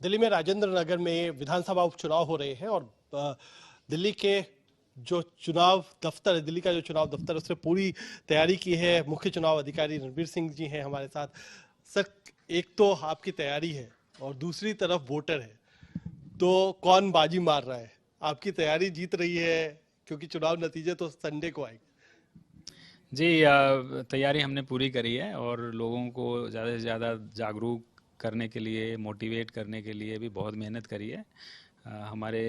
दिल्ली में राजेंद्र नगर में विधानसभा उपचुनाव हो रहे हैं और दिल्ली के जो चुनाव दफ्तर है, दिल्ली का जो चुनाव दफ्तर है, उसने पूरी तैयारी की है। मुख्य चुनाव अधिकारी रणबीर सिंह जी हैं हमारे साथ। सर, एक तो आपकी तैयारी है और दूसरी तरफ वोटर है, तो कौन बाजी मार रहा है? आपकी तैयारी जीत रही है क्योंकि चुनाव नतीजे तो संडे को आएंगे। जी, तैयारी हमने पूरी करी है और लोगों को ज़्यादा से ज़्यादा जागरूक करने के लिए, मोटिवेट करने के लिए भी बहुत मेहनत करी है। हमारे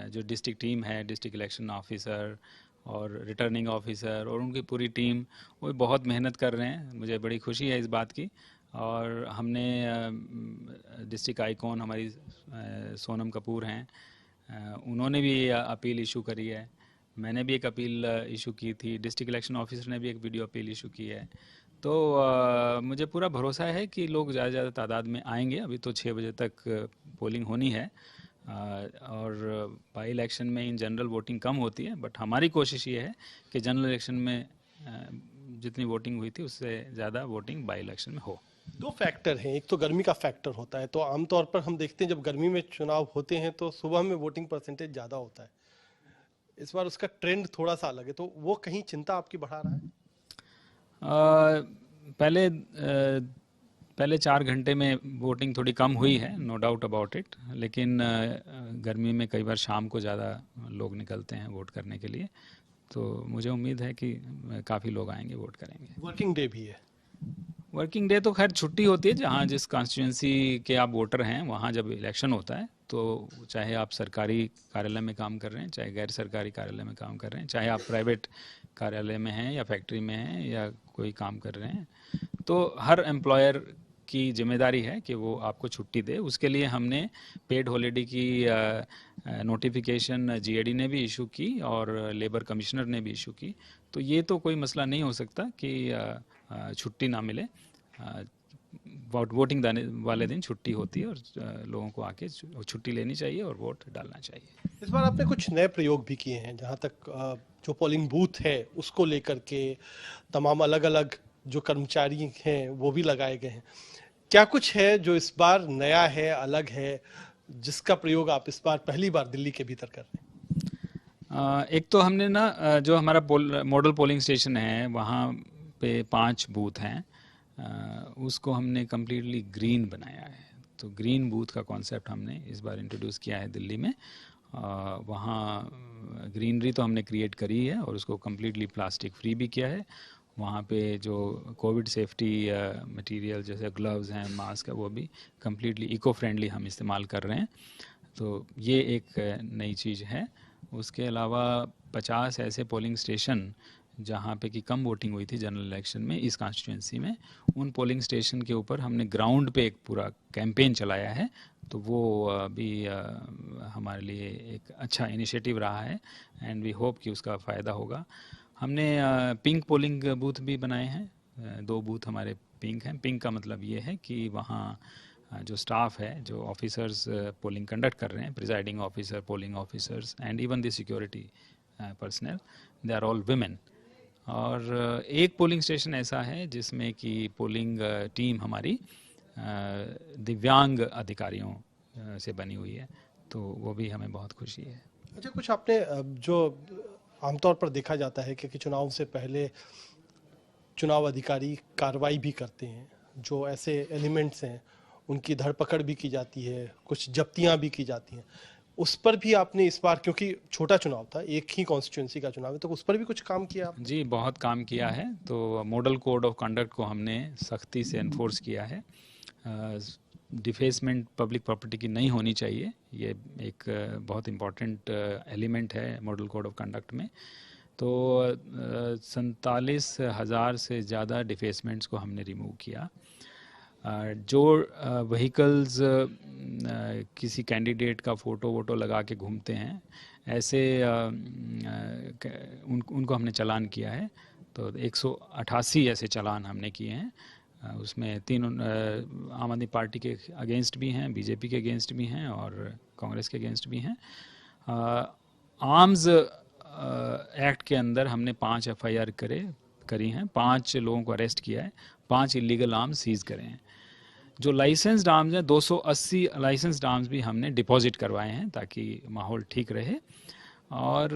जो डिस्ट्रिक्ट टीम है, डिस्ट्रिक्ट इलेक्शन ऑफिसर और रिटर्निंग ऑफिसर और उनकी पूरी टीम, वो बहुत मेहनत कर रहे हैं। मुझे बड़ी खुशी है इस बात की। और हमने डिस्ट्रिक्ट आइकॉन हमारी सोनम कपूर हैं, उन्होंने भी अपील इशू करी है। मैंने भी एक अपील इशू की थी। डिस्ट्रिक्ट इलेक्शन ऑफिसर ने भी एक वीडियो अपील इशू की है। तो मुझे पूरा भरोसा है कि लोग ज़्यादा से ज़्यादा तादाद में आएंगे। अभी तो 6 बजे तक पोलिंग होनी है। और बाई इलेक्शन में इन जनरल वोटिंग कम होती है, बट हमारी कोशिश ये है कि जनरल इलेक्शन में जितनी वोटिंग हुई थी उससे ज़्यादा वोटिंग बाई इलेक्शन में हो। दो फैक्टर हैं, एक तो गर्मी का फैक्टर होता है, तो आमतौर पर हम देखते हैं जब गर्मी में चुनाव होते हैं तो सुबह में वोटिंग परसेंटेज ज्यादा होता है। इस बार उसका ट्रेंड थोड़ा सा अलग है, तो वो कहीं चिंता आपकी बढ़ा रहा है? पहले 4 घंटे में वोटिंग थोड़ी कम हुई है, नो डाउट अबाउट इट। लेकिन गर्मी में कई बार शाम को ज़्यादा लोग निकलते हैं वोट करने के लिए। तो मुझे उम्मीद है कि काफ़ी लोग आएंगे, वोट करेंगे। वर्किंग डे भी है। वर्किंग डे तो खैर छुट्टी होती है। जहाँ जिस कॉन्स्टिट्यूंसी के आप वोटर हैं, वहाँ जब इलेक्शन होता है तो चाहे आप सरकारी कार्यालय में काम कर रहे हैं, चाहे गैर सरकारी कार्यालय में काम कर रहे हैं, चाहे आप प्राइवेट कार्यालय में हैं या फैक्ट्री में हैं या कोई काम कर रहे हैं, तो हर एम्प्लॉयर की जिम्मेदारी है कि वो आपको छुट्टी दे। उसके लिए हमने पेड हॉलीडे की नोटिफिकेशन जीएडी ने भी इशू की और लेबर कमिश्नर ने भी इशू की। तो ये तो कोई मसला नहीं हो सकता कि छुट्टी ना मिले। वोटिंग वाले दिन छुट्टी होती है और लोगों को आके छुट्टी लेनी चाहिए और वोट डालना चाहिए। इस बार आपने कुछ नए प्रयोग भी किए हैं, जहाँ तक जो पोलिंग बूथ है उसको लेकर के तमाम अलग अलग जो कर्मचारी हैं वो भी लगाए गए हैं। क्या कुछ है जो इस बार नया है, अलग है, जिसका प्रयोग आप इस बार पहली बार दिल्ली के भीतर कर रहे हैं? एक तो हमने ना जो हमारा मॉडल पोलिंग स्टेशन है, वहाँ पे 5 बूथ हैं। उसको हमने कम्प्लीटली ग्रीन बनाया है। तो ग्रीन बूथ का कॉन्सेप्ट हमने इस बार इंट्रोड्यूस किया है दिल्ली में। वहाँ ग्रीनरी तो हमने क्रिएट करी है और उसको कम्प्लीटली प्लास्टिक फ्री भी किया है। वहाँ पे जो कोविड सेफ्टी मटेरियल जैसे ग्लव्स हैं, मास्क है, वो भी कम्प्लीटली इको फ्रेंडली हम इस्तेमाल कर रहे हैं। तो ये एक नई चीज़ है। उसके अलावा 50 ऐसे पोलिंग स्टेशन जहाँ पे कि कम वोटिंग हुई थी जनरल इलेक्शन में इस कॉन्स्टिट्यूंसी में, उन पोलिंग स्टेशन के ऊपर हमने ग्राउंड पे एक पूरा कैंपेन चलाया है। तो वो भी हमारे लिए एक अच्छा इनिशिएटिव रहा है एंड वी होप कि उसका फ़ायदा होगा। हमने पिंक पोलिंग बूथ भी बनाए हैं। 2 बूथ हमारे पिंक हैं। पिंक का मतलब ये है कि वहाँ जो स्टाफ है, जो ऑफिसर्स पोलिंग कंडक्ट कर रहे हैं, presiding officer, polling officers and even the security personal, they are all women. और एक पोलिंग स्टेशन ऐसा है जिसमें कि पोलिंग टीम हमारी दिव्यांग अधिकारियों से बनी हुई है। तो वो भी हमें बहुत खुशी है। अच्छा, कुछ आपने जो आमतौर पर देखा जाता है कि चुनाव से पहले चुनाव अधिकारी कार्रवाई भी करते हैं, जो ऐसे एलिमेंट्स हैं उनकी धरपकड़ भी की जाती है, कुछ जब्तियां भी की जाती हैं। उस पर भी आपने इस बार, क्योंकि छोटा चुनाव था, एक ही कॉन्स्टिट्यूंसी का चुनाव है, तो उस पर भी कुछ काम किया आपने? जी, बहुत काम किया है। तो मॉडल कोड ऑफ कंडक्ट को हमने सख्ती से एनफोर्स किया है। डिफेसमेंट पब्लिक प्रॉपर्टी की नहीं होनी चाहिए। ये एक बहुत इम्पॉर्टेंट एलिमेंट है मॉडल कोड ऑफ कंडक्ट में। तो 47,000 से ज़्यादा डिफेसमेंट्स को हमने रिमूव किया। जो व्हीकल्स किसी कैंडिडेट का फ़ोटो वोटो लगा के घूमते हैं, ऐसे उनको हमने चालान किया है। तो 188 ऐसे चालान हमने किए हैं। उसमें 3 आम आदमी पार्टी के अगेंस्ट भी हैं, बीजेपी के अगेंस्ट भी हैं और कांग्रेस के अगेंस्ट भी हैं। आर्म्स एक्ट के अंदर हमने 5 एफआईआर करी हैं, 5 लोगों को अरेस्ट किया है, 5 इलीगल आर्म्स सीज करे हैं। जो लाइसेंस्ड आर्म्स हैं 280 लाइसेंस्ड आर्म्स भी हमने डिपॉजिट करवाए हैं ताकि माहौल ठीक रहे। और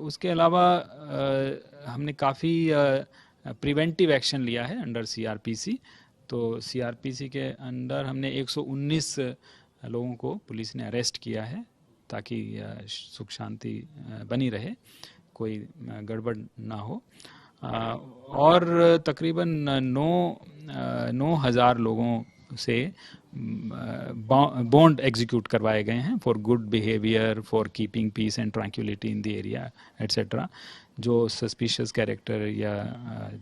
उसके अलावा हमने काफ़ी प्रिवेंटिव एक्शन लिया है अंडर सीआरपीसी। तो सीआरपीसी के अंडर हमने 119 लोगों को पुलिस ने अरेस्ट किया है ताकि सुख शांति बनी रहे, कोई गड़बड़ ना हो। और तकरीबन 9,000 लोगों से बॉन्ड एग्जीक्यूट करवाए गए हैं for good behaviour, for keeping peace and tranquility in the area etcetera. जो सस्पिशियस कैरेक्टर या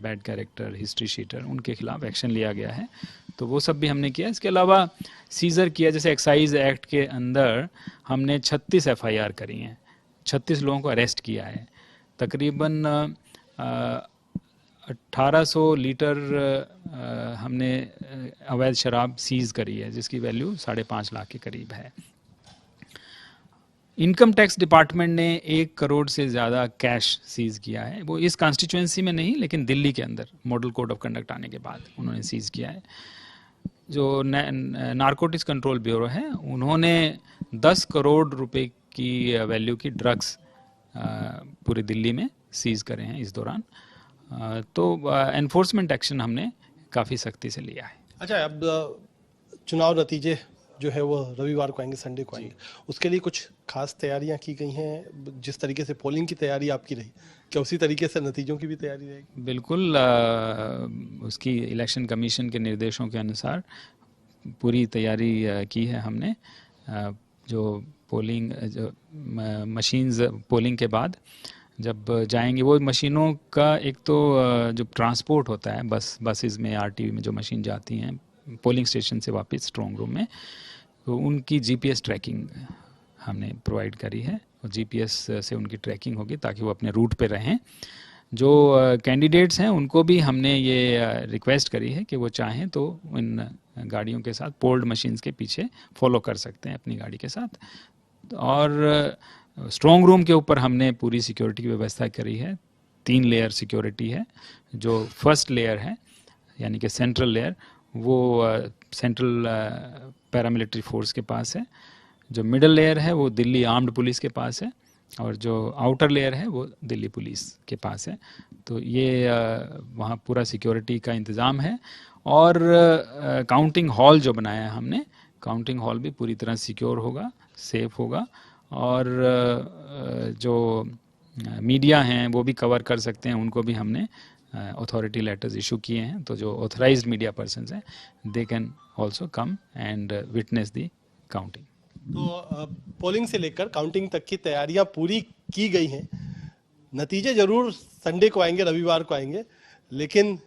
बैड कैरेक्टर, हिस्ट्री शीटर, उनके खिलाफ एक्शन लिया गया है। तो वो सब भी हमने किया। इसके अलावा सीजर किया, जैसे एक्साइज एक्ट के अंदर हमने 36 एफआईआर करी हैं, 36 लोगों को अरेस्ट किया है। तकरीबन 1800 लीटर हमने अवैध शराब सीज करी है जिसकी वैल्यू 5.5 लाख के करीब है। इनकम टैक्स डिपार्टमेंट ने 1 करोड़ से ज़्यादा कैश सीज किया है। वो इस कॉन्स्टिट्यूएंसी में नहीं, लेकिन दिल्ली के अंदर मॉडल कोड ऑफ कंडक्ट आने के बाद उन्होंने सीज किया है। जो नारकोटिक्स कंट्रोल ब्यूरो है, उन्होंने 10 करोड़ रुपए की वैल्यू की ड्रग्स पूरी दिल्ली में सीज करे हैं इस दौरान। तो एनफोर्समेंट एक्शन हमने काफ़ी सख्ती से लिया है। अच्छा, अब चुनाव नतीजे जो है वो रविवार को आएंगे, संडे को आएंगे, उसके लिए कुछ खास तैयारियां की गई हैं? जिस तरीके से पोलिंग की तैयारी आपकी रही, क्या उसी तरीके से नतीजों की भी तैयारी रहेगी? बिल्कुल, उसकी इलेक्शन कमीशन के निर्देशों के अनुसार पूरी तैयारी की है हमने। जो पोलिंग जो मशीन्स पोलिंग के बाद जब जाएंगे, वो मशीनों का एक तो जो ट्रांसपोर्ट होता है बसेस में, आरटीवी में जो मशीन जाती हैं पोलिंग स्टेशन से वापस स्ट्रॉन्ग रूम में, तो उनकी जीपीएस ट्रैकिंग हमने प्रोवाइड करी है और जीपीएस से उनकी ट्रैकिंग होगी ताकि वो अपने रूट पे रहें। जो कैंडिडेट्स हैं उनको भी हमने ये रिक्वेस्ट करी है कि वो चाहें तो इन गाड़ियों के साथ पोल्ड मशीन्स के पीछे फॉलो कर सकते हैं अपनी गाड़ी के साथ। और स्ट्रॉन्ग रूम के ऊपर हमने पूरी सिक्योरिटी की व्यवस्था करी है। 3 लेयर सिक्योरिटी है। जो फर्स्ट लेयर है यानी कि सेंट्रल लेयर, वो सेंट्रल पैरामिलिट्री फोर्स के पास है। जो मिडल लेयर है वो दिल्ली आर्म्ड पुलिस के पास है और जो आउटर लेयर है वो दिल्ली पुलिस के पास है। तो ये वहाँ पूरा सिक्योरिटी का इंतज़ाम है। और काउंटिंग हॉल जो बनाया है हमने, काउंटिंग हॉल भी पूरी तरह सिक्योर होगा, सेफ होगा। और जो मीडिया हैं वो भी कवर कर सकते हैं, उनको भी हमने अथॉरिटी लेटर्स इशू किए हैं। तो जो ऑथराइज्ड मीडिया पर्सन्स हैं they can also come and witness the counting. तो पोलिंग से लेकर काउंटिंग तक की तैयारियां पूरी की गई हैं। नतीजे जरूर संडे को आएंगे, रविवार को आएंगे, लेकिन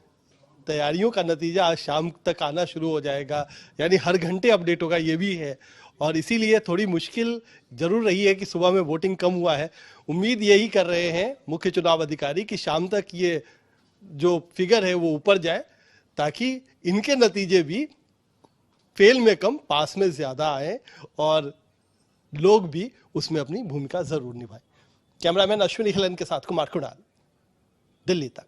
तैयारियों का नतीजा आज शाम तक आना शुरू हो जाएगा, यानी हर घंटे अपडेट होगा, ये भी है। और इसीलिए थोड़ी मुश्किल जरूर रही है कि सुबह में वोटिंग कम हुआ है। उम्मीद यही कर रहे हैं मुख्य चुनाव अधिकारी कि शाम तक ये जो फिगर है वो ऊपर जाए ताकि इनके नतीजे भी फेल में कम, पास में ज्यादा आए और लोग भी उसमें अपनी भूमिका जरूर निभाएं। कैमरामैन अश्विनी हिलन के साथ कुमार कुणाल, दिल्ली तक।